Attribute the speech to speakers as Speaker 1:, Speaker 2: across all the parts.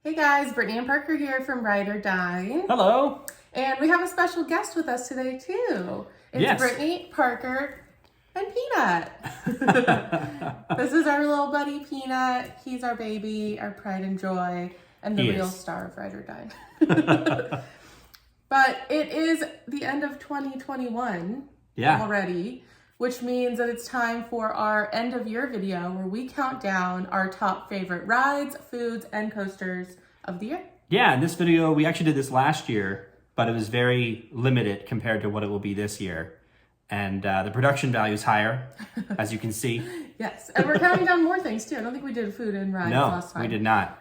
Speaker 1: Hey guys, Brittany and Parker here from Ride or Dine.
Speaker 2: Hello.
Speaker 1: And we have a special guest with us today too. It's
Speaker 2: Yes.
Speaker 1: Brittany, Parker, and Peanut. This is our little buddy Peanut. He's our baby, our pride and joy, and the real star of Ride or Dine. But it is the end of 2021 already, which means that it's time for our end of year video where we count down our top favorite rides, foods, and coasters of the year.
Speaker 2: Yeah, in this video, we actually did this last year, but it was very limited compared to what it will be this year. And the production value is higher, as you can see.
Speaker 1: Yes, and we're counting down more things too. I don't think we did food and rides last time.
Speaker 2: No, we did not.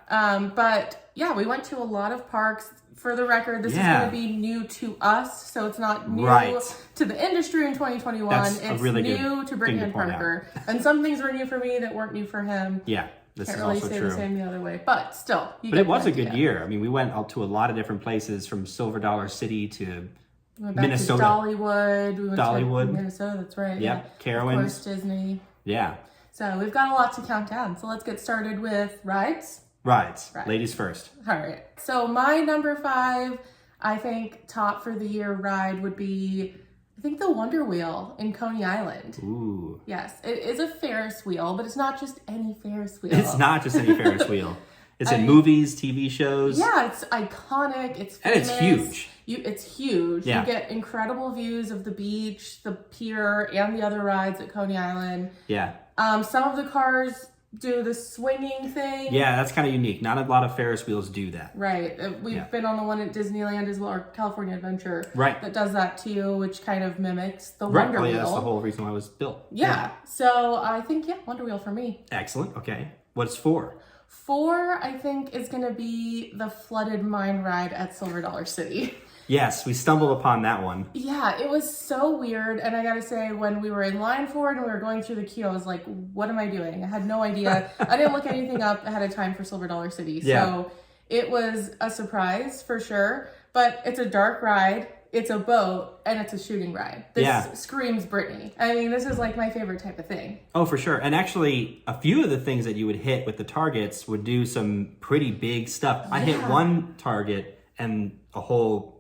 Speaker 1: But yeah, we went to a lot of parks. For the record, this is going to be new to us, so it's not new to the industry in 2021.
Speaker 2: That's
Speaker 1: it's
Speaker 2: really
Speaker 1: new to Brittany and Parker. And some things were new for me that weren't new for him.
Speaker 2: Yeah, this
Speaker 1: Can't
Speaker 2: is
Speaker 1: really
Speaker 2: also
Speaker 1: say
Speaker 2: true.
Speaker 1: the same the other way, but still.
Speaker 2: But it was a good year. I mean, we went out to a lot of different places, from Silver Dollar City to
Speaker 1: We went back
Speaker 2: Minnesota.
Speaker 1: to Dollywood. We went
Speaker 2: Dollywood.
Speaker 1: to Minnesota, that's right.
Speaker 2: Yep,
Speaker 1: yeah.
Speaker 2: Carowinds.
Speaker 1: Of course, Disney.
Speaker 2: Yeah.
Speaker 1: So we've got a lot to count down. So let's get started with rides.
Speaker 2: Rides. Ladies first.
Speaker 1: All right. So my number 5, I think top for the year ride would be, I think the Wonder Wheel in Coney Island.
Speaker 2: Ooh.
Speaker 1: Yes, it is a Ferris wheel, but it's not just any Ferris wheel.
Speaker 2: It's not just any Ferris wheel. It's in movies, TV shows.
Speaker 1: Yeah, it's iconic. It's famous.
Speaker 2: And it's huge.
Speaker 1: It's huge.
Speaker 2: Yeah.
Speaker 1: You get incredible views of the beach, the pier, and the other rides at Coney Island.
Speaker 2: Yeah.
Speaker 1: Some of the cars do the swinging thing.
Speaker 2: Yeah, that's kind of unique. Not a lot of Ferris wheels do that.
Speaker 1: Right. We've been on the one at Disneyland as well, or California Adventure.
Speaker 2: Right.
Speaker 1: That does that too, which kind of mimics the Wonder Wheel.
Speaker 2: Yeah, that's the whole reason why it was built.
Speaker 1: Yeah. So I think, Wonder Wheel for me.
Speaker 2: Excellent. Okay. What's 4?
Speaker 1: 4, I think, is going to be the Flooded Mine ride at Silver Dollar City.
Speaker 2: Yes, we stumbled upon that one.
Speaker 1: Yeah, it was so weird. And I got to say, when we were in line for it and we were going through the queue, I was like, what am I doing? I had no idea. I didn't look anything up ahead of time for Silver Dollar City. So it was a surprise for sure. But it's a dark ride. It's a boat, and it's a shooting ride. This screams Brittany. I mean, this is like my favorite type of thing.
Speaker 2: Oh, for sure. And actually, a few of the things that you would hit with the targets would do some pretty big stuff. Yeah. I hit one target, and a whole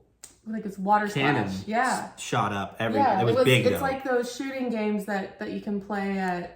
Speaker 1: like it's water
Speaker 2: cannon shot up. It was big,
Speaker 1: It's
Speaker 2: though.
Speaker 1: like those shooting games that you can play at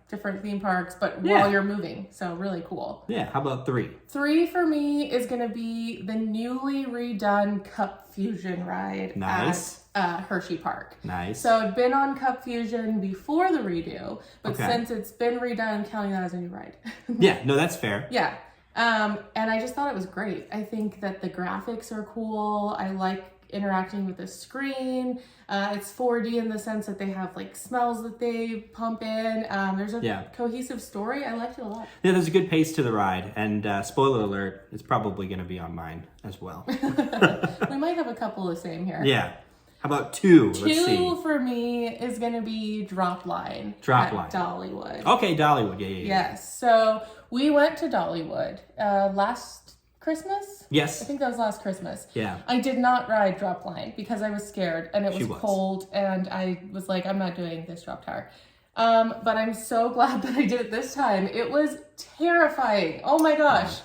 Speaker 1: different theme parks, but while you're moving. So really cool.
Speaker 2: Yeah. How about 3?
Speaker 1: 3 for me is going to be the newly redone Cup Fusion ride at Hershey Park.
Speaker 2: Nice.
Speaker 1: So I've been on Cup Fusion before the redo, but since it's been redone, I'm counting that as a new ride.
Speaker 2: Yeah. No, that's fair.
Speaker 1: Yeah. And I just thought it was great. I think that the graphics are cool. I like interacting with the screen. It's 4D in the sense that they have like smells that they pump in. There's a cohesive story. I liked it a lot.
Speaker 2: Yeah, there's a good pace to the ride. And spoiler alert, it's probably going to be on mine as well.
Speaker 1: We might have a couple the same here.
Speaker 2: Yeah. How about 2? Let's see.
Speaker 1: 2 for me is going to be Drop Line. Dollywood.
Speaker 2: Okay, Dollywood. Yeah.
Speaker 1: Yes. So we went to Dollywood last Christmas?
Speaker 2: Yes.
Speaker 1: I think that was last Christmas.
Speaker 2: Yeah.
Speaker 1: I did not ride Drop Line because I was scared and it was cold and I was like, I'm not doing this drop tower. But I'm so glad that I did it this time. It was terrifying. Oh my gosh.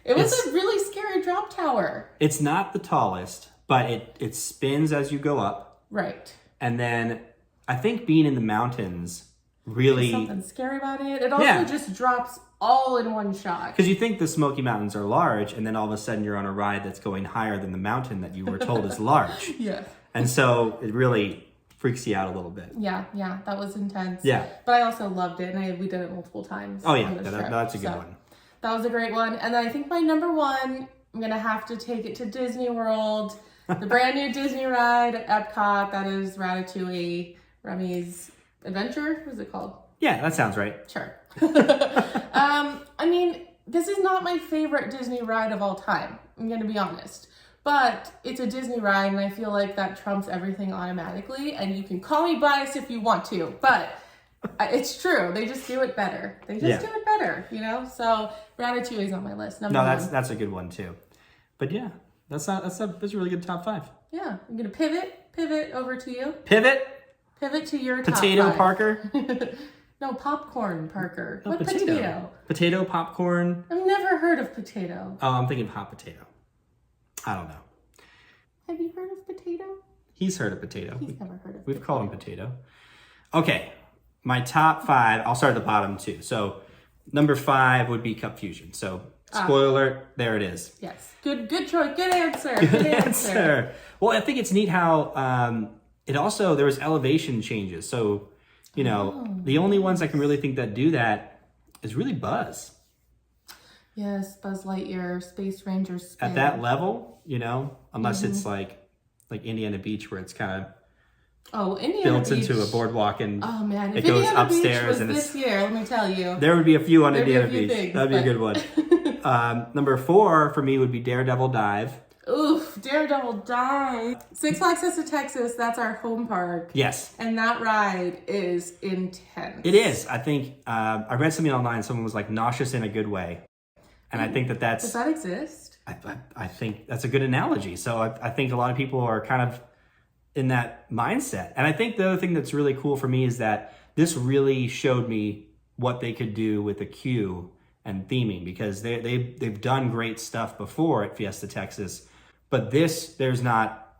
Speaker 1: It was a really scary drop tower.
Speaker 2: It's not the tallest, but it spins as you go up.
Speaker 1: Right.
Speaker 2: And then I think being in the mountains really...
Speaker 1: There's something scary about it. It also just drops all in one shot.
Speaker 2: Because you think the Smoky Mountains are large, and then all of a sudden you're on a ride that's going higher than the mountain that you were told is large.
Speaker 1: Yeah.
Speaker 2: And so it really freaks you out a little bit.
Speaker 1: Yeah, that was intense.
Speaker 2: Yeah.
Speaker 1: But I also loved it, and we did it multiple times.
Speaker 2: Oh, yeah, that's a good one.
Speaker 1: That was a great one. And then I think my number 1, I'm going to have to take it to Disney World. The brand new Disney ride at Epcot. That is Ratatouille, Remy's Adventure. What is it called?
Speaker 2: Yeah, that sounds right.
Speaker 1: Sure. I mean, this is not my favorite Disney ride of all time. I'm going to be honest. But it's a Disney ride, and I feel like that trumps everything automatically. And you can call me biased if you want to, but it's true. They just do it better. They just do it better, you know? So Ratatouille is on my list. Number 1.
Speaker 2: That's a good one too. But yeah, that's a really good top 5.
Speaker 1: Yeah, I'm going to pivot over to you.
Speaker 2: Pivot
Speaker 1: to your top
Speaker 2: Potato
Speaker 1: 5.
Speaker 2: Parker.
Speaker 1: No, popcorn, Parker.
Speaker 2: Oh,
Speaker 1: What potato?
Speaker 2: Potato, popcorn.
Speaker 1: I've never heard of potato.
Speaker 2: Oh, I'm thinking hot potato. I don't know.
Speaker 1: Have you heard of potato?
Speaker 2: He's heard of potato.
Speaker 1: He's never heard of
Speaker 2: We've
Speaker 1: potato.
Speaker 2: called him potato. Okay, my top 5, I'll start at the bottom too. So number 5 would be Cup Fusion. So spoiler alert, there it is.
Speaker 1: Yes. Good choice. Good answer.
Speaker 2: Good answer. Well, I think it's neat how it also, there was elevation changes. So, the only ones I can really think that do that is really Buzz.
Speaker 1: Yes, Buzz Lightyear, Space Ranger spin.
Speaker 2: At that level, unless it's like Indiana Beach where it's kind of
Speaker 1: Indiana
Speaker 2: built
Speaker 1: Beach.
Speaker 2: into a boardwalk and
Speaker 1: Oh man,
Speaker 2: it
Speaker 1: if
Speaker 2: goes
Speaker 1: Indiana
Speaker 2: upstairs
Speaker 1: Beach was
Speaker 2: and
Speaker 1: this year, let me tell you.
Speaker 2: there would be a few on
Speaker 1: There'd be
Speaker 2: Indiana
Speaker 1: a few
Speaker 2: Beach.
Speaker 1: things,
Speaker 2: That'd be a good one. Number 4 for me would be Daredevil Dive.
Speaker 1: Oof, Daredevil Dive. Six Flags Coast of Texas, that's our home park.
Speaker 2: Yes.
Speaker 1: And that ride is intense.
Speaker 2: It is. I think, I read something online, someone was like nauseous in a good way. And I think that's...
Speaker 1: Does that exist?
Speaker 2: I think that's a good analogy. So I think a lot of people are kind of in that mindset. And I think the other thing that's really cool for me is that this really showed me what they could do with the queue and theming, because they've done great stuff before at Fiesta Texas, but there's not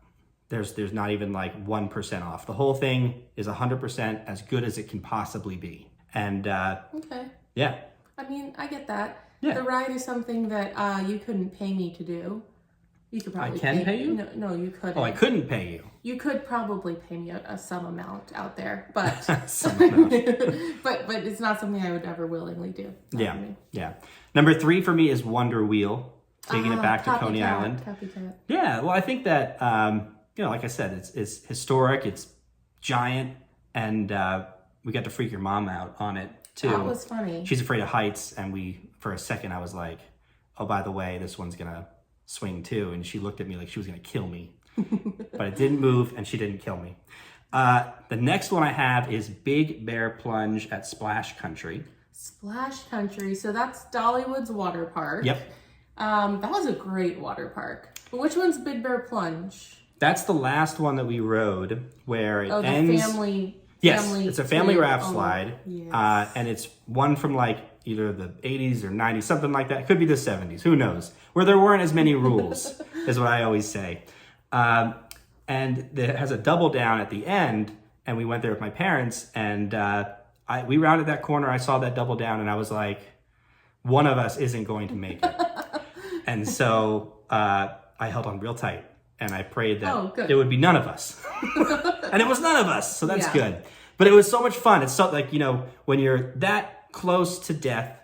Speaker 2: even like 1% off. The whole thing is 100% as good as it can possibly be. And
Speaker 1: okay.
Speaker 2: Yeah.
Speaker 1: I mean, I get that.
Speaker 2: Yeah.
Speaker 1: The ride is something that you couldn't pay me to do. You could probably
Speaker 2: I can pay you?
Speaker 1: No, you couldn't.
Speaker 2: Oh, I couldn't pay you.
Speaker 1: You could probably pay me a some amount out there, but
Speaker 2: Some amount.
Speaker 1: but it's not something I would ever willingly do. Not for me.
Speaker 2: Yeah. Number 3 for me is Wonder Wheel, taking it back to Coney Island.
Speaker 1: Copycat.
Speaker 2: Yeah, well, I think that, like I said, it's historic, it's giant, and we got to freak your mom out on it, too.
Speaker 1: That was funny.
Speaker 2: She's afraid of heights, and for a second, I was like, oh, by the way, this one's going to swing, too. And she looked at me like she was going to kill me. But it didn't move, and she didn't kill me. The next one I have is Big Bear Plunge at Splash Country.
Speaker 1: Splash Country. So that's Dollywood's water park.
Speaker 2: Yep.
Speaker 1: That was a great water park. But which one's Big Bear Plunge?
Speaker 2: That's the last one that we rode, where it
Speaker 1: the
Speaker 2: ends...
Speaker 1: family...
Speaker 2: Yes, it's a family raft slide.
Speaker 1: Yes.
Speaker 2: And it's one from like either the 80s or 90s, something like that. It could be the 70s, who knows? Where there weren't as many rules, is what I always say. And it has a double down at the end, and we went there with my parents, and we rounded that corner, I saw that double down, and I was like, one of us isn't going to make it. And so I held on real tight, and I prayed that it would be none of us. And it was none of us, so that's good. But it was so much fun. It's so like, when you're that close to death,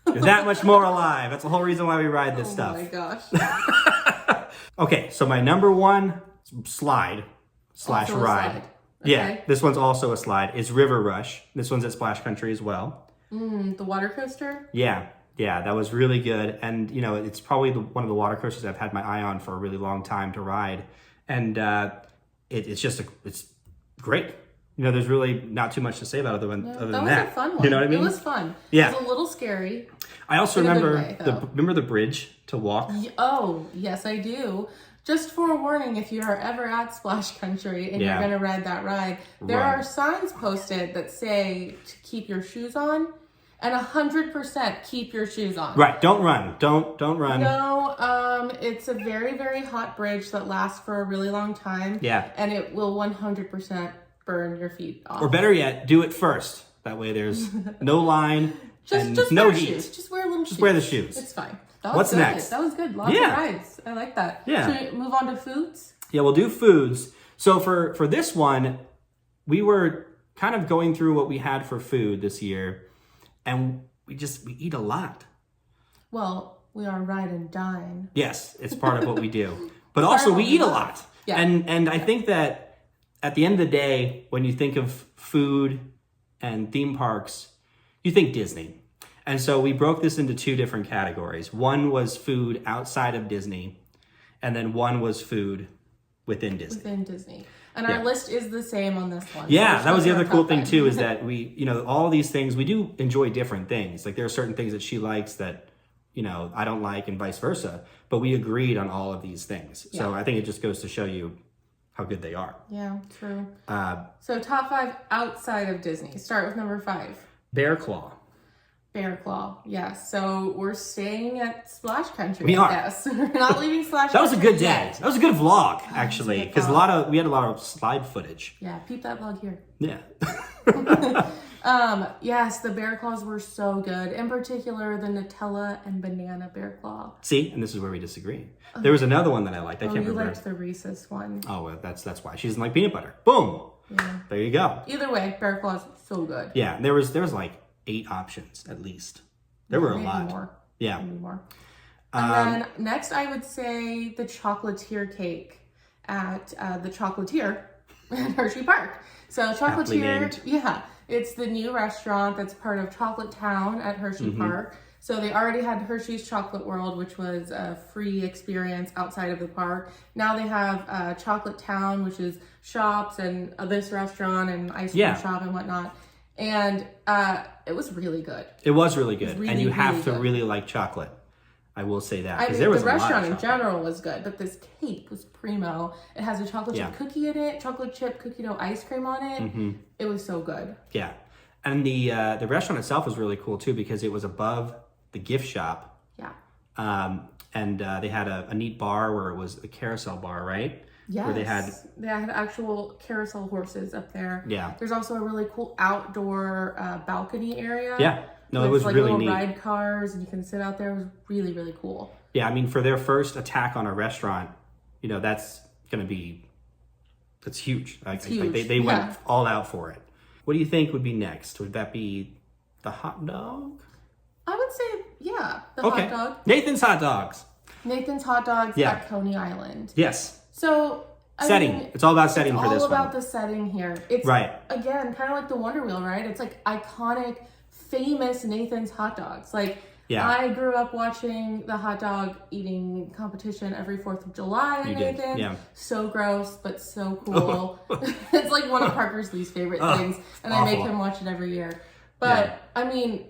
Speaker 2: you're that much more alive. That's the whole reason why we ride this stuff.
Speaker 1: Oh my gosh.
Speaker 2: Okay, so my number 1 slide / ride.
Speaker 1: Okay.
Speaker 2: Yeah, this one's also a slide. It's River Rush. This one's at Splash Country as well.
Speaker 1: The water coaster?
Speaker 2: Yeah, that was really good. And, it's probably one of the water coasters I've had my eye on for a really long time to ride. And it's great. There's really not too much to say about it other than that.
Speaker 1: That was a fun one.
Speaker 2: You know what I mean?
Speaker 1: It was fun.
Speaker 2: Yeah.
Speaker 1: It was a little scary.
Speaker 2: I also
Speaker 1: In a good
Speaker 2: remember
Speaker 1: way,
Speaker 2: the bridge to walk.
Speaker 1: Oh, yes, I do. Just for a warning, if you are ever at Splash Country and you're going to ride that ride, there are signs posted that say to keep your shoes on, and 100% keep your shoes on.
Speaker 2: Right, don't run. Don't run.
Speaker 1: No, it's a very, very hot bridge that lasts for a really long time.
Speaker 2: Yeah.
Speaker 1: And it will 100% burn your feet off.
Speaker 2: Or better yet, do it first. That way there's no line and no
Speaker 1: wear
Speaker 2: heat.
Speaker 1: shoes. Just wear little shoes.
Speaker 2: Just wear the shoes.
Speaker 1: It's fine. That was
Speaker 2: What's
Speaker 1: good.
Speaker 2: next?
Speaker 1: That was good. Lots of rides. I like that.
Speaker 2: Yeah.
Speaker 1: Should we move on to foods?
Speaker 2: Yeah, we'll do foods. So for this one, we were kind of going through what we had for food this year, and we eat a lot.
Speaker 1: Well, we are Ride and Dine.
Speaker 2: Yes, it's part of what we do. But also we eat a lot.
Speaker 1: Yeah.
Speaker 2: And I think that at the end of the day, when you think of food and theme parks, you think Disney. And so we broke this into 2 different categories. One was food outside of Disney, and then one was food within Disney.
Speaker 1: Within Disney. And our list is the same on this one.
Speaker 2: Yeah,
Speaker 1: So
Speaker 2: that was the other cool thing
Speaker 1: 5.
Speaker 2: too, is that we, all these things, we do enjoy different things. Like there are certain things that she likes that, I don't like, and vice versa. But we agreed on all of these things. So I think it just goes to show you how good they are.
Speaker 1: Yeah, true. So top 5 outside of Disney. Start with number 5.
Speaker 2: Bear Claw.
Speaker 1: Bear Claw, yes. So we're staying at Splash Country.
Speaker 2: We are.
Speaker 1: Yes, we're not leaving Splash.
Speaker 2: That was a
Speaker 1: Country
Speaker 2: good day.
Speaker 1: yet.
Speaker 2: That was a good vlog, actually, because we had a lot of slide footage.
Speaker 1: Yeah, peep that vlog here.
Speaker 2: Yeah.
Speaker 1: Yes, the Bear Claws were so good. In particular, the Nutella and banana Bear Claw.
Speaker 2: See, and this is where we disagree. There was another one that I liked. I can't remember.
Speaker 1: You liked the Reese's one.
Speaker 2: Oh, well, that's why she doesn't like peanut butter. Boom.
Speaker 1: Yeah.
Speaker 2: There you go.
Speaker 1: Either way, Bear Claws so good.
Speaker 2: Yeah, there was like 8 options at least. There were a lot.
Speaker 1: More.
Speaker 2: Yeah.
Speaker 1: Maybe more. And then next, I would say the Chocolatier cake at the Chocolatier in Hershey Park. So Chocolatier, yeah, it's the new restaurant that's part of Chocolate Town at Hershey Park. So they already had Hershey's Chocolate World, which was a free experience outside of the park. Now they have Chocolate Town, which is shops and this restaurant and ice cream shop and whatnot. And it was really good.
Speaker 2: It was really good.
Speaker 1: Really,
Speaker 2: and you have to
Speaker 1: good.
Speaker 2: really like chocolate. I will say that.
Speaker 1: I mean,
Speaker 2: there was
Speaker 1: the
Speaker 2: a lot
Speaker 1: restaurant
Speaker 2: of
Speaker 1: in
Speaker 2: chocolate.
Speaker 1: general was good, but this cake was primo. It has a chocolate chip cookie in it, chocolate chip cookie dough ice cream on it. It was so good.
Speaker 2: Yeah. And the restaurant itself was really cool too because it was above the gift shop.
Speaker 1: Yeah.
Speaker 2: And they had a neat bar where it was a carousel bar, right?
Speaker 1: Yes.
Speaker 2: Where they had
Speaker 1: actual carousel horses up there.
Speaker 2: Yeah.
Speaker 1: There's also a really cool outdoor balcony area.
Speaker 2: Yeah. No, it was
Speaker 1: like
Speaker 2: really
Speaker 1: little
Speaker 2: neat.
Speaker 1: Ride cars and you can sit out there. It was really, really cool.
Speaker 2: Yeah, I mean, for their first attack on a restaurant, that's going to be, that's huge. Like,
Speaker 1: huge.
Speaker 2: They went all out for it. What do you think would be next? Would that be the hot dog?
Speaker 1: I would say, yeah, the hot dog.
Speaker 2: Nathan's Hot Dogs.
Speaker 1: Nathan's Hot Dogs at Coney Island.
Speaker 2: Yes.
Speaker 1: So,
Speaker 2: setting. It's all about setting for this one.
Speaker 1: It's all about the setting here. It's, again, kind of like the Wonder Wheel, right? It's like iconic, famous Nathan's Hot Dogs. Like, I grew up watching the hot dog eating competition every 4th of July at Nathan.
Speaker 2: Yeah.
Speaker 1: So gross, but so cool. It's like one of Parker's least favorite things. And I make him watch it every year. But, I mean,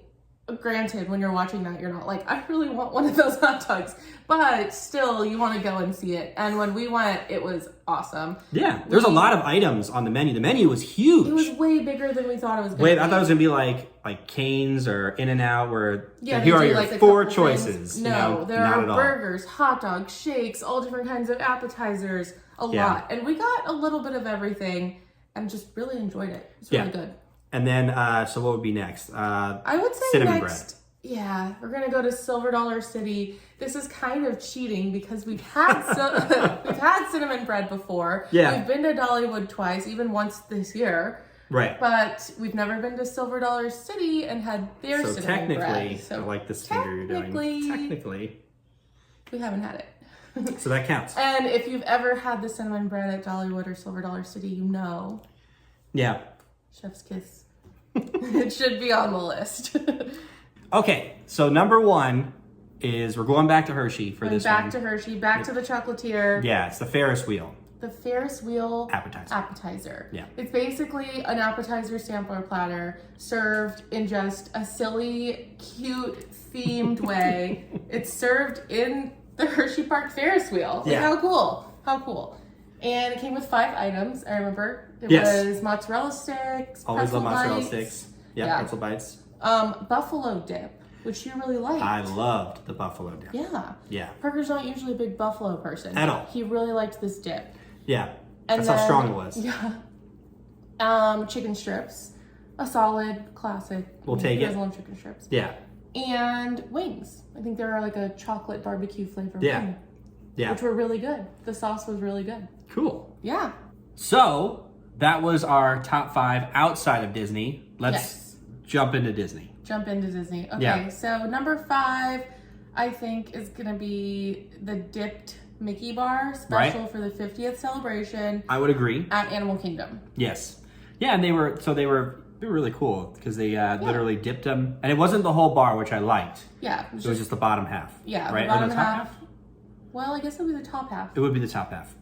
Speaker 1: granted, when you're watching that, you're not like, I really want one of those hot dogs. But still, you want to go and see it. And when we went, it was awesome.
Speaker 2: Yeah, there's a lot of items on the menu. The menu was huge.
Speaker 1: It was way bigger than we thought it was going to be.
Speaker 2: I thought it was going to be like Cane's or In-N-Out where
Speaker 1: here
Speaker 2: are your
Speaker 1: like
Speaker 2: 4 choices.
Speaker 1: No, there are burgers, hot dogs, shakes, all different kinds of appetizers, a lot. And we got a little bit of everything and just really enjoyed it. It's really good.
Speaker 2: And then, so what would be next?
Speaker 1: I would say
Speaker 2: cinnamon
Speaker 1: next,
Speaker 2: bread.
Speaker 1: Yeah, we're gonna go to Silver Dollar City. This is kind of cheating because we've had we've had cinnamon bread before.
Speaker 2: Yeah,
Speaker 1: we've been to Dollywood twice, even once this year.
Speaker 2: Right,
Speaker 1: but we've never been to Silver Dollar City and had their cinnamon bread.
Speaker 2: So I like this finger you're doing. Technically,
Speaker 1: we haven't had it.
Speaker 2: So that counts.
Speaker 1: And if you've ever had the cinnamon bread at Dollywood or Silver Dollar City, you know.
Speaker 2: Yeah.
Speaker 1: Chef's kiss. It should be on the list.
Speaker 2: Okay, so number 1 is we're going back to Hershey for this one.
Speaker 1: Back to Hershey, back to the Chocolatier.
Speaker 2: Yeah, it's the Ferris wheel.
Speaker 1: The Ferris wheel
Speaker 2: appetizer. Yeah.
Speaker 1: It's basically an appetizer sampler platter served in just a silly, cute, themed way. It's served in the Hershey Park Ferris wheel. Like, how cool. How cool. And it came with 5 items, I remember. It was mozzarella sticks,
Speaker 2: always love mozzarella
Speaker 1: bites.
Speaker 2: Sticks. Yeah, pretzel bites.
Speaker 1: Buffalo dip, which you really liked.
Speaker 2: I loved the buffalo dip.
Speaker 1: Yeah.
Speaker 2: Yeah.
Speaker 1: Parker's not usually a big buffalo person.
Speaker 2: At all.
Speaker 1: He really liked this dip.
Speaker 2: Yeah. That's how strong it was.
Speaker 1: Yeah. Chicken strips. A solid classic.
Speaker 2: We'll take it.
Speaker 1: He doesn't love chicken strips.
Speaker 2: Yeah.
Speaker 1: And wings. I think they were like a chocolate barbecue flavor wing.
Speaker 2: Yeah.
Speaker 1: Which were really good. The sauce was really good.
Speaker 2: Cool.
Speaker 1: Yeah.
Speaker 2: So that was our top 5 outside of Disney. Let's jump into Disney.
Speaker 1: Okay, so number 5, I think, is going to be the dipped Mickey bar special for the 50th celebration.
Speaker 2: I would agree.
Speaker 1: At Animal Kingdom.
Speaker 2: Yes. Yeah, and they were really cool because they literally dipped them. And it wasn't the whole bar, which I liked.
Speaker 1: Yeah.
Speaker 2: It was just the bottom half.
Speaker 1: Yeah,
Speaker 2: right?
Speaker 1: the bottom half. Well, I guess it would be the top half.
Speaker 2: It would be the top half.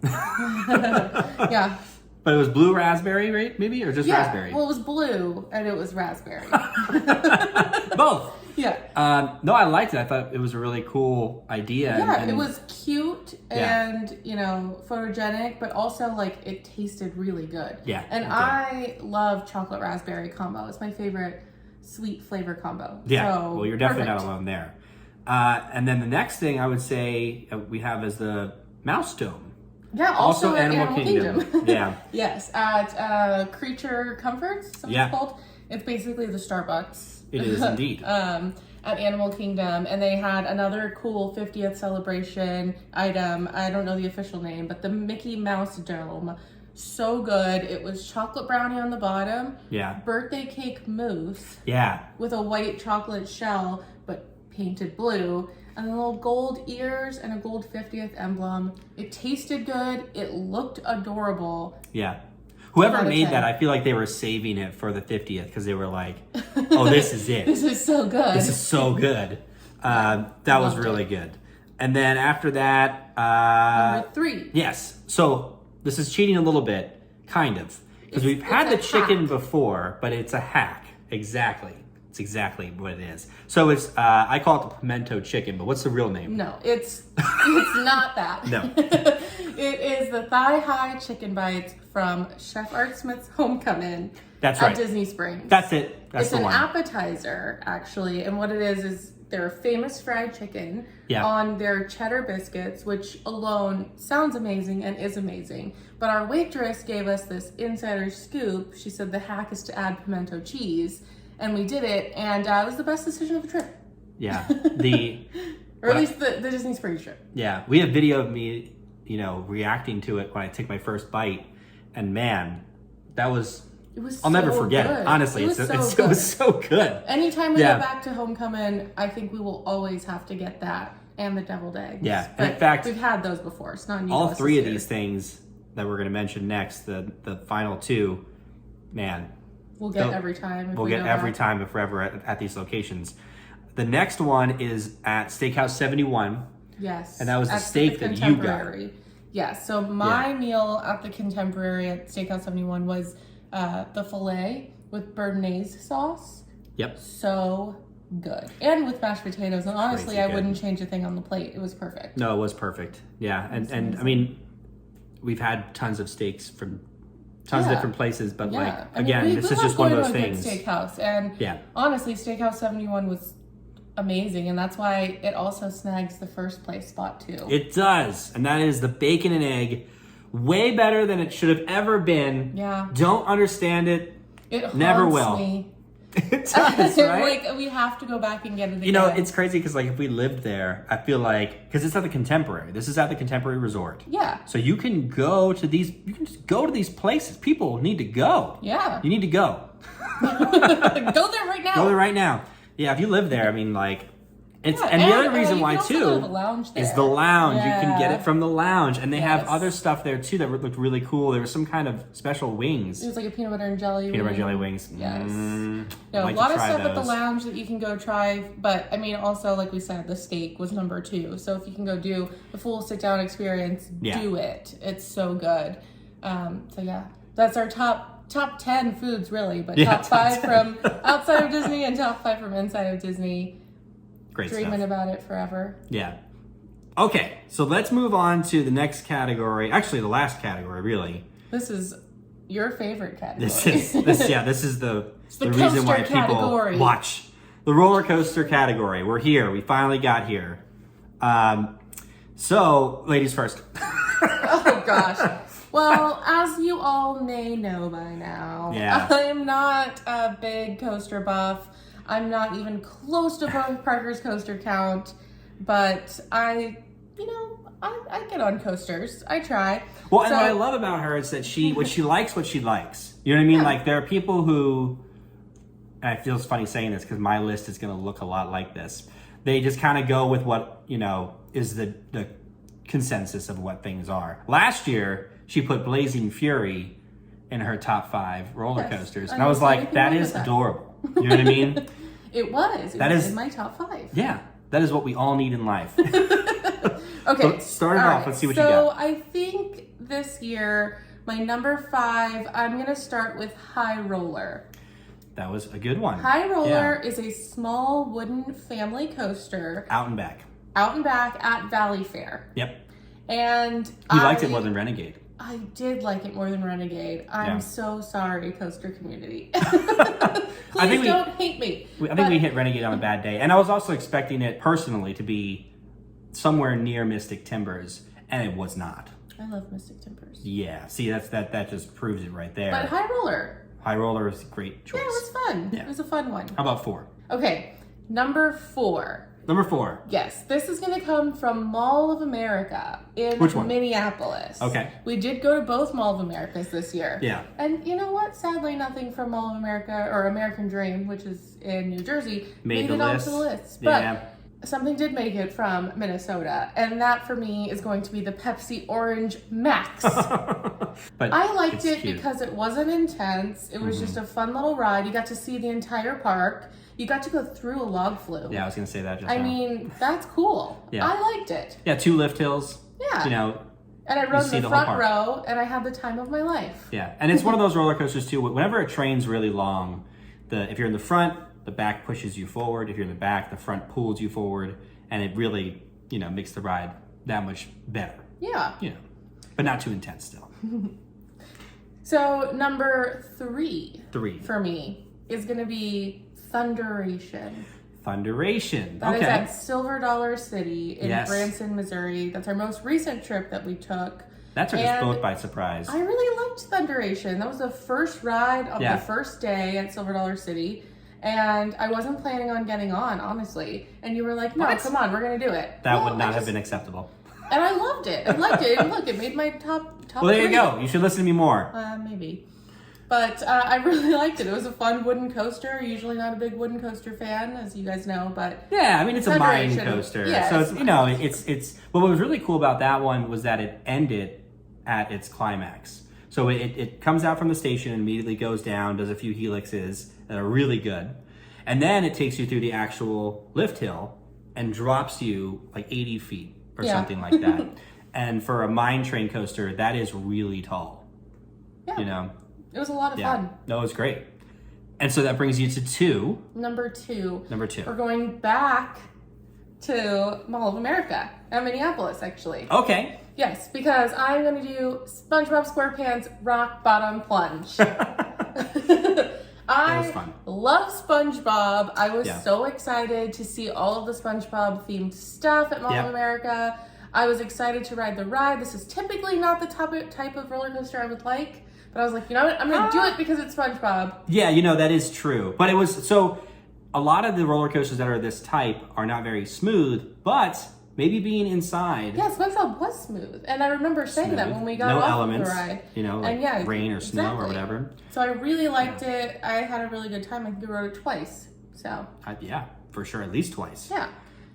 Speaker 1: Yeah.
Speaker 2: But it was blue raspberry, right? Maybe? Or just raspberry?
Speaker 1: Well, it was blue and it was raspberry.
Speaker 2: Both.
Speaker 1: Yeah.
Speaker 2: No, I liked it. I thought it was a really cool idea.
Speaker 1: Yeah,
Speaker 2: and
Speaker 1: it was cute and, you know, photogenic, but also, like, it tasted really good.
Speaker 2: Yeah.
Speaker 1: And I love chocolate raspberry combo. It's my favorite sweet flavor combo.
Speaker 2: Yeah.
Speaker 1: So,
Speaker 2: well, you're definitely
Speaker 1: perfect.
Speaker 2: not alone there. And then the next thing I would say we have is the Mouse Dome.
Speaker 1: Yeah, also at
Speaker 2: Animal Kingdom. Yeah.
Speaker 1: Yes, at Creature Comforts, something it's called. It's basically the Starbucks.
Speaker 2: It is indeed.
Speaker 1: At Animal Kingdom, and they had another cool 50th celebration item. I don't know the official name, but the Mickey Mouse Dome. So good. It was chocolate brownie on the bottom.
Speaker 2: Yeah.
Speaker 1: Birthday cake mousse.
Speaker 2: Yeah.
Speaker 1: With a white chocolate shell, but painted blue. And little gold ears and a gold 50th emblem. It tasted good. It looked adorable.
Speaker 2: Yeah. Whoever made
Speaker 1: 10.
Speaker 2: that, I feel like they were saving it for the 50th because they were like, oh, this is it.
Speaker 1: This is so good.
Speaker 2: This is so good. That was really good. And then after that...
Speaker 1: Number 3.
Speaker 2: Yes. So this is cheating a little bit, kind of. Because we've had the chicken before, but it's a hack. Exactly. It's exactly what it is. So it's, I call it the pimento chicken, but what's the real name?
Speaker 1: No, it's not that.
Speaker 2: No.
Speaker 1: It is the thigh-high chicken bites from Chef Art Smith's Homecoming.
Speaker 2: That's right.
Speaker 1: At Disney Springs.
Speaker 2: That's it. That's the one.
Speaker 1: It's an appetizer, actually, and what it is they're famous fried chicken on their cheddar biscuits, which alone sounds amazing and is amazing. But our waitress gave us this insider scoop. She said the hack is to add pimento cheese. And we did it, and it was the best decision of the trip.
Speaker 2: Yeah.
Speaker 1: Or at least the Disney Springs trip.
Speaker 2: Yeah. We have video of me, you know, reacting to it when I take my first bite. And man, that was... I'll never forget it. Honestly, it was so good.
Speaker 1: Anytime we go back to Homecoming, I think we will always have to get that and the deviled eggs.
Speaker 2: Yeah.
Speaker 1: But
Speaker 2: in fact,
Speaker 1: we've had those before. It's not new.
Speaker 2: All 3 of these things that we're going to mention next, the final 2, man...
Speaker 1: We'll get every time.
Speaker 2: We'll get every time if we're ever at these locations. The next one is at Steakhouse 71.
Speaker 1: Yes.
Speaker 2: And that was the steak that you got.
Speaker 1: Yes. So my meal at the Contemporary at Steakhouse 71 was the filet with Béarnaise sauce.
Speaker 2: Yep.
Speaker 1: So good. And with mashed potatoes. And honestly, I wouldn't change a thing on the plate. It was perfect.
Speaker 2: No, it was perfect. Yeah. And I mean, we've had tons of steaks from tons of different places, but like, again, this is just one of those things.
Speaker 1: Steakhouse, and honestly, Steakhouse 71 was amazing, and that's why it also snags the first place spot too.
Speaker 2: It does, and that is the bacon and egg, way better than it should have ever been.
Speaker 1: Yeah.
Speaker 2: Don't understand it.
Speaker 1: It
Speaker 2: never will.
Speaker 1: Me.
Speaker 2: It does, right?
Speaker 1: Like, we have to go back and get it again.
Speaker 2: You know, it's crazy because, like, if we lived there, I feel like, because it's at the Contemporary. This is at the Contemporary Resort.
Speaker 1: Yeah.
Speaker 2: So you can go to these, you can just go to these places. People need to go.
Speaker 1: Yeah.
Speaker 2: You need to go.
Speaker 1: Go there right now.
Speaker 2: Go there right now. Yeah, if you live there, I mean, like, it's, and the other reason why, too, is the lounge.
Speaker 1: Yeah.
Speaker 2: You can get it from the lounge. And they have other stuff there, too, that looked really cool. There was some kind of special wings.
Speaker 1: It was like a peanut butter and jelly
Speaker 2: Peanut butter and jelly wings.
Speaker 1: Yes.
Speaker 2: A
Speaker 1: lot of stuff at the lounge that you can go try. But, I mean, also, like we said, the steak was number 2. So if you can go do the full sit-down experience, do it. It's so good. So, yeah. That's our top 10 foods, really. But top 5 from outside of Disney and top 5 from inside of Disney.
Speaker 2: Great
Speaker 1: Dreaming
Speaker 2: stuff.
Speaker 1: about it forever.
Speaker 2: Yeah. Okay, so let's move on to the next category. Actually, the last category, really.
Speaker 1: This is your favorite category.
Speaker 2: This is the reason why
Speaker 1: category.
Speaker 2: People watch the roller coaster category. We're here. We finally got here. So, ladies first.
Speaker 1: Oh gosh. Well, as you all may know by now, I'm not a big coaster buff. I'm not even close to Parker's coaster count, but I get on coasters. I try.
Speaker 2: Well, and what I love about her is that she likes what she likes. You know what I mean? Like, there are people who, and I feel it's funny saying this because my list is going to look a lot like this. They just kind of go with what, you know, is the consensus of what things are. Last year, she put Blazing Fury in her top 5 roller coasters. And I was like, that is adorable. You know what I mean?
Speaker 1: It was. It was in my top 5.
Speaker 2: Yeah. That is what we all need in life.
Speaker 1: Okay.
Speaker 2: So start it off. Let's see what you got.
Speaker 1: So I think this year, my number 5, I'm going to start with High Roller.
Speaker 2: That was a good one.
Speaker 1: High Roller is a small wooden family coaster.
Speaker 2: Out and back.
Speaker 1: Out and back at Valley Fair.
Speaker 2: Yep.
Speaker 1: And
Speaker 2: You liked it more than Renegade.
Speaker 1: I did like it more than Renegade. I'm so sorry, coaster community. Please don't hate me.
Speaker 2: I think we hit Renegade on a bad day. And I was also expecting it personally to be somewhere near Mystic Timbers, and it was not.
Speaker 1: I love Mystic Timbers.
Speaker 2: Yeah, see, that just proves it right there.
Speaker 1: But High Roller.
Speaker 2: High Roller is a great choice.
Speaker 1: Yeah, it was fun.
Speaker 2: Yeah.
Speaker 1: It was a fun one.
Speaker 2: How about 4?
Speaker 1: Okay, number 4.
Speaker 2: Number 4.
Speaker 1: Yes, this is going to come from Mall of America in Minneapolis.
Speaker 2: Okay.
Speaker 1: We did go to both Mall of Americas this year.
Speaker 2: Yeah.
Speaker 1: And you know what? Sadly, nothing from Mall of America or American Dream, which is in New Jersey, made it onto the list. But something did make it from Minnesota, and that for me is going to be the Pepsi Orange Max.
Speaker 2: But
Speaker 1: I liked it because it wasn't intense. It was just a fun little ride. You got to see the entire park. You got to go through a log flume.
Speaker 2: Yeah, I was going to say that just
Speaker 1: now.
Speaker 2: I
Speaker 1: mean, that's cool. Yeah. I liked it.
Speaker 2: Yeah, 2 lift hills.
Speaker 1: Yeah.
Speaker 2: You know.
Speaker 1: And I rode in the front row, and I had the time of my life.
Speaker 2: Yeah, and it's one of those roller coasters, too. Whenever a train's really long, if you're in the front, the back pushes you forward. If you're in the back, the front pulls you forward. And it really, makes the ride that much better.
Speaker 1: Yeah.
Speaker 2: But not too intense still.
Speaker 1: So, number 3
Speaker 2: for
Speaker 1: me is going to be Thunderation.
Speaker 2: Thunderation.
Speaker 1: That is at Silver Dollar City in Branson, Missouri. That's our most recent trip that we took.
Speaker 2: That took us both by surprise.
Speaker 1: I really liked Thunderation. That was the first ride of the first day at Silver Dollar City. And I wasn't planning on getting on, honestly. And you were like, no, come on, we're going to do it.
Speaker 2: That would not have been acceptable.
Speaker 1: And I loved it. I liked it. And look, it made my top
Speaker 2: Well, there
Speaker 1: 3.
Speaker 2: You go. You should listen to me more.
Speaker 1: Maybe. But I really liked it. It was a fun wooden coaster. Usually not a big wooden coaster fan, as you guys know, but...
Speaker 2: Yeah, I mean, it's a mine coaster. Yeah, so, it's... What was really cool about that one was that it ended at its climax. So it comes out from the station and immediately goes down, does a few helixes that are really good. And then it takes you through the actual lift hill and drops you like 80 feet or something like that. And for a mine train coaster, that is really tall.
Speaker 1: Yeah. It was a lot of fun.
Speaker 2: No, it was great. And so that brings you to 2.
Speaker 1: Number 2.
Speaker 2: We're
Speaker 1: going back to Mall of America at Minneapolis, actually.
Speaker 2: Okay.
Speaker 1: Yes, because I'm going to do SpongeBob SquarePants Rock Bottom Plunge. I love SpongeBob. I was so excited to see all of the SpongeBob themed stuff at Mall of America. I was excited to ride the ride. This is typically not the type of roller coaster I would like, but I was like, you know what? I'm going to do it because it's SpongeBob.
Speaker 2: Yeah, that is true. But it was a lot of the roller coasters that are this type are not very smooth, but maybe being inside.
Speaker 1: Yeah, SpongeBob was smooth. And I remember saying that when we got off of the ride.
Speaker 2: Like rain or snow or whatever.
Speaker 1: So I really liked it. I had a really good time. I think we rode it twice. So
Speaker 2: yeah, for sure. At least twice.
Speaker 1: Yeah.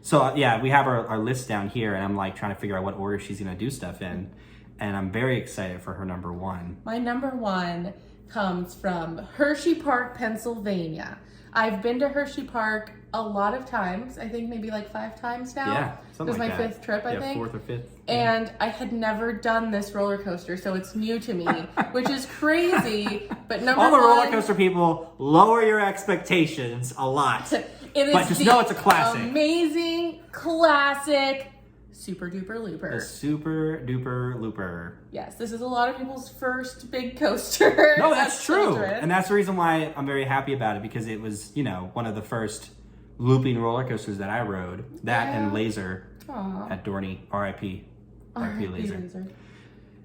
Speaker 2: So we have our list down here, and I'm like trying to figure out what order she's going to do stuff in. And I'm very excited for her number 1.
Speaker 1: My number 1 comes from Hershey Park, Pennsylvania. I've been to Hershey Park a lot of times. I think maybe like 5 times now.
Speaker 2: Yeah, something like that.
Speaker 1: This is my 5th trip, I think.
Speaker 2: 4th or 5th.
Speaker 1: And I had never done this roller coaster, so it's new to me, which is crazy. But
Speaker 2: all the roller coaster people, lower your expectations a lot. But just know it's a classic.
Speaker 1: Amazing, classic, Super Duper Looper.
Speaker 2: The Super Duper Looper.
Speaker 1: Yes, this is a lot of people's first big coaster.
Speaker 2: No, that's true. And that's the reason why I'm very happy about it, because it was, one of the first looping roller coasters that I rode. That and Laser at Dorney. R.I.P. R.I.P. Laser.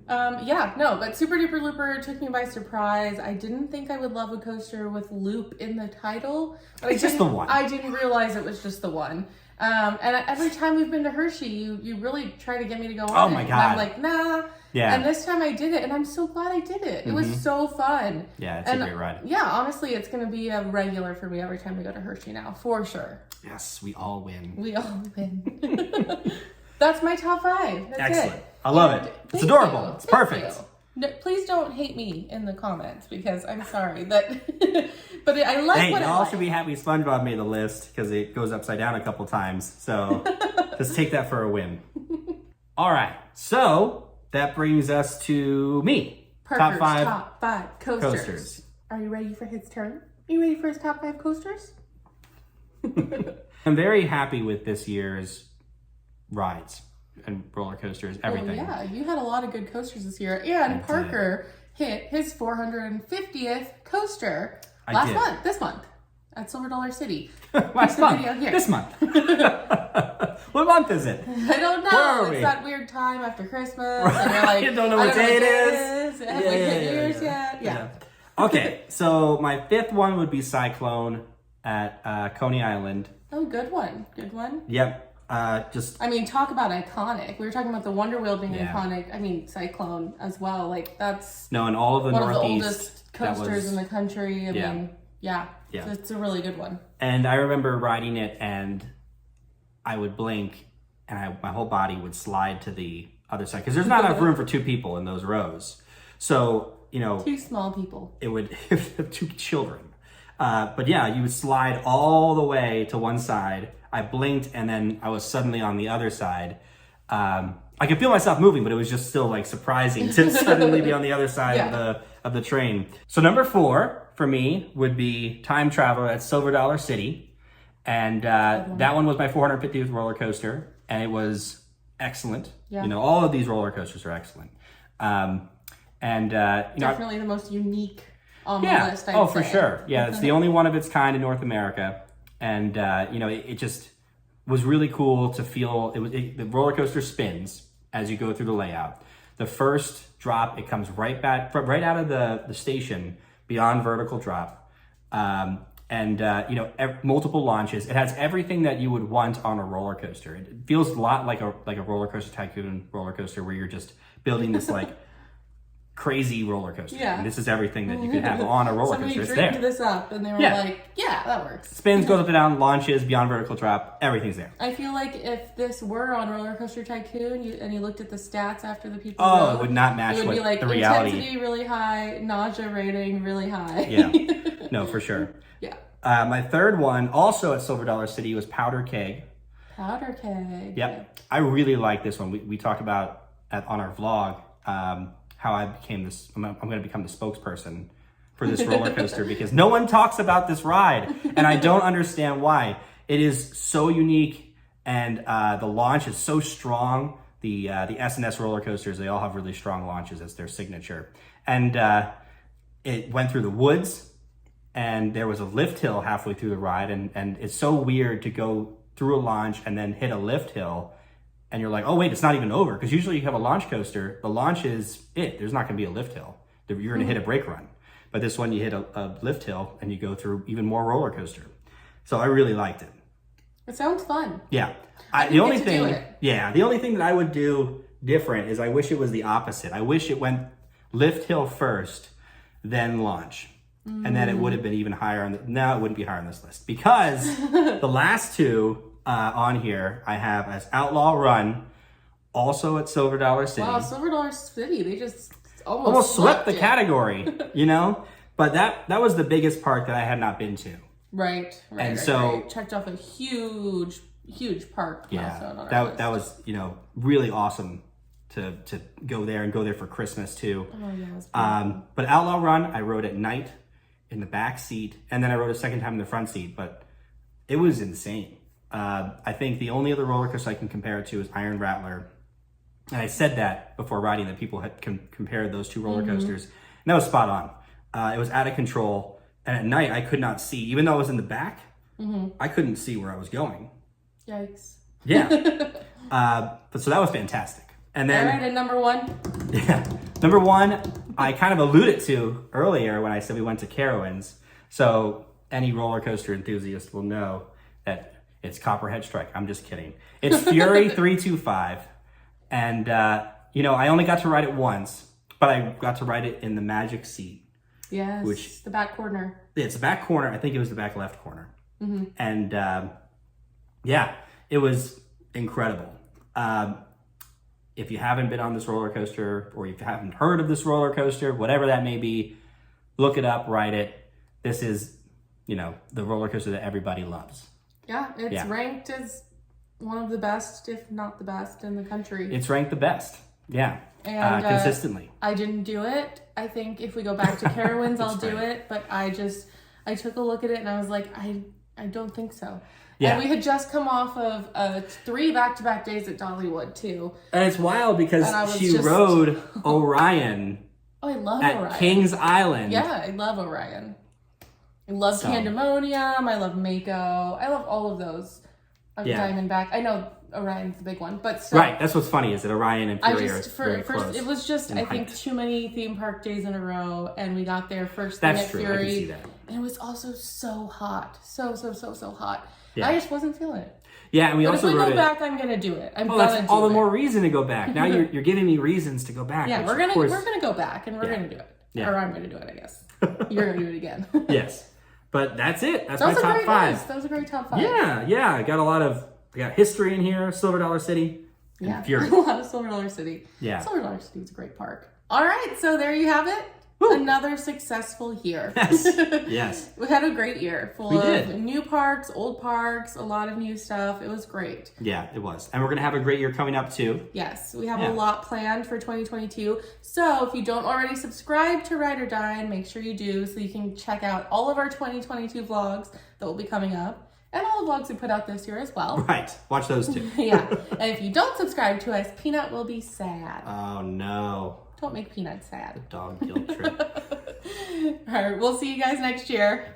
Speaker 1: But Super Duper Looper took me by surprise. I didn't think I would love a coaster with loop in the title. But
Speaker 2: it's just the one.
Speaker 1: I didn't realize it was just the one. And every time we've been to Hershey, you really try to get me to go on
Speaker 2: Oh my God.
Speaker 1: And I'm like, nah.
Speaker 2: Yeah.
Speaker 1: And this time I did it, and I'm so glad I did it. It was so fun.
Speaker 2: Yeah, it's a great ride.
Speaker 1: Yeah, honestly, it's going to be a regular for me every time we go to Hershey now, for sure.
Speaker 2: Yes, we all win.
Speaker 1: We all win. That's my top 5. That's
Speaker 2: Excellent.
Speaker 1: it.
Speaker 2: I love it. It's adorable. It's perfect.
Speaker 1: No, please don't hate me in the comments, because I'm sorry that. But I like what I
Speaker 2: y'all
Speaker 1: like.
Speaker 2: should be happy SpongeBob made the list, because it goes upside down a couple times. So just take that for a win. All right. So that brings us to me.
Speaker 1: Parker's
Speaker 2: top 5
Speaker 1: coasters. Are you ready for his turn? You ready for his top 5 coasters?
Speaker 2: I'm very happy with this year's rides and roller coasters, everything.
Speaker 1: Oh, yeah, you had a lot of good coasters this year. And Parker hit his 450th coaster this month at Silver Dollar City.
Speaker 2: Last month. This month. What month is it?
Speaker 1: I don't know. It's that weird time after Christmas. And you're like,
Speaker 2: you don't know what day it is.
Speaker 1: Have we hit New Year's yet? Yeah.
Speaker 2: Okay, so my 5th one would be Cyclone at Coney Island.
Speaker 1: Oh, good one. Good one.
Speaker 2: Yep.
Speaker 1: I mean, talk about iconic. We were talking about the Wonder Wheel being iconic. I mean, Cyclone as well. Like, that's
Speaker 2: and all of the
Speaker 1: one
Speaker 2: Northeast,
Speaker 1: of the oldest coasters in the country. I mean, it's a really good one.
Speaker 2: And I remember riding it, and I would blink, and my whole body would slide to the other side because there's not enough room for 2 people in those rows. So
Speaker 1: 2 small people.
Speaker 2: It would 2 children. But yeah, you would slide all the way to one side. I blinked, and then I was suddenly on the other side. I could feel myself moving, but it was just still like surprising to suddenly be on the other side of the train. So number 4 for me would be Time Traveler at Silver Dollar City. And that one was my 450th roller coaster, and it was excellent. Yeah. All of these roller coasters are excellent.
Speaker 1: Definitely the most unique on the list, I'd say.
Speaker 2: For sure. Yeah, it's the only one of its kind in North America. And, it just was really cool to feel. The roller coaster spins as you go through the layout. The first drop, it comes right out of the station beyond vertical drop. Multiple launches. It has everything that you would want on a roller coaster. It feels a lot like a Roller Coaster Tycoon roller coaster where you're just building this like crazy roller coaster. Yeah. And this is everything that you could have on a roller coaster. It's there.
Speaker 1: Somebody dreamed this up and they were like, yeah, that works.
Speaker 2: Spins, goes up and down, launches, beyond vertical drop, everything's there.
Speaker 1: I feel like if this were on Roller Coaster Tycoon and you looked at the stats after the people
Speaker 2: it would not match
Speaker 1: it would be like
Speaker 2: the reality.
Speaker 1: Intensity really high, nausea rating really high.
Speaker 2: Yeah, no, for sure.
Speaker 1: Yeah.
Speaker 2: My 3rd one, also at Silver Dollar City, was Powder Keg.
Speaker 1: Powder Keg.
Speaker 2: Yep. I really like this one. We talked about on our vlog how I became I'm going to become the spokesperson for this roller coaster because no one talks about this ride, and I don't understand why. It is so unique, and the launch is so strong. The S&S roller coasters, they all have really strong launches as their signature. And it went through the woods, and there was a lift hill halfway through the ride, and it's so weird to go through a launch and then hit a lift hill, and you're like, oh wait, it's not even over, because usually you have a launch coaster, the launch is it. There's not going to be a lift hill. You're going to hit a brake run. But this one, you hit a lift hill, and you go through even more roller coaster. So I really liked it.
Speaker 1: It sounds fun.
Speaker 2: Yeah. The only thing that I would do different is I wish it was the opposite. I wish it went lift hill first, then launch. And then it would have been even higher now it wouldn't be higher on this list. Because the last 2 on here I have as Outlaw Run, also at Silver Dollar City.
Speaker 1: Wow, Silver Dollar City, they just
Speaker 2: almost swept the category, But that was the biggest park that I had not been to.
Speaker 1: Right. Checked off a huge park milestone on our list.
Speaker 2: That was, really awesome to go there and go there for Christmas too.
Speaker 1: Oh yeah, it was beautiful.
Speaker 2: But Outlaw Run, I rode at night in the back seat, and then I rode a second time in the front seat, but it was insane. I think the only other roller coaster I can compare it to is Iron Rattler. And I said that before riding, that people had compared those 2 roller coasters. And that was spot on. It was out of control. And at night, I could not see. Even though I was in the back, I couldn't see where I was going.
Speaker 1: Yikes.
Speaker 2: Yeah. But so that was fantastic. And then,
Speaker 1: all right, and number 1?
Speaker 2: Yeah. Number 1, I kind of alluded to earlier when I said we went to Carowinds. So any roller coaster enthusiast will know that it's Copperhead Strike. I'm just kidding. It's Fury 325. And, I only got to ride it once, but I got to ride it in the magic seat.
Speaker 1: Yes, the back corner.
Speaker 2: It's the back corner. I think it was the back left corner. And, it was incredible. If you haven't been on this roller coaster, or if you haven't heard of this roller coaster, whatever that may be, look it up, ride it. This is, the roller coaster that everybody loves.
Speaker 1: Yeah, it's ranked as one of the best, if not the best, in the country.
Speaker 2: It's ranked the best, and consistently.
Speaker 1: I didn't do it. I think if we go back to Carowinds, I'll do it. But I I took a look at it and I was like, I don't think so.
Speaker 2: Yeah.
Speaker 1: And we had just come off of 3 back-to-back days at Dollywood, too.
Speaker 2: And it's wild because she
Speaker 1: just...
Speaker 2: rode Orion
Speaker 1: Oh, I love
Speaker 2: at
Speaker 1: Orion.
Speaker 2: Kings Island.
Speaker 1: Yeah, I love Orion. I love Pandemonium. I love Mako. I love all of those. Diamondback. I know Orion's the big one, but still.
Speaker 2: Right, that's what's funny is that Orion and Fury are very close.
Speaker 1: It was just, I think, too many theme park days in a row, and we got there first thing at Fury. I can see that. And it was also so hot. So hot. Yeah. I just wasn't feeling it.
Speaker 2: Yeah, and we also
Speaker 1: if we
Speaker 2: wrote
Speaker 1: go back, I'm gonna do it.
Speaker 2: That's all the more reason to go back. Now you're giving me reasons to go back.
Speaker 1: Yeah, we're gonna go back and we're gonna do it. Yeah. Or I'm gonna do it, I guess. You're gonna do it again.
Speaker 2: Yes. But that's it. That's my top 5.
Speaker 1: List. That was a great top 5.
Speaker 2: Yeah. I got history in here, Silver Dollar City, and Fury.
Speaker 1: A lot of Silver Dollar City.
Speaker 2: Yeah.
Speaker 1: Silver Dollar City is a great park. All right, so there you have it. Woo. Another successful year.
Speaker 2: Yes.
Speaker 1: We had a great year full of new parks, old parks, a lot of new stuff. It was great.
Speaker 2: Yeah, it was. And we're going to have a great year coming up too.
Speaker 1: Yes, we have a lot planned for 2022. So if you don't already subscribe to Ride or Dine, make sure you do so you can check out all of our 2022 vlogs that will be coming up. And all the vlogs we put out this year as well.
Speaker 2: Right. Watch those too.
Speaker 1: Yeah. And if you don't subscribe to us, Peanut will be sad.
Speaker 2: Oh, no.
Speaker 1: Don't make Peanut sad.
Speaker 2: The dog guilt trip.
Speaker 1: All right. We'll see you guys next year.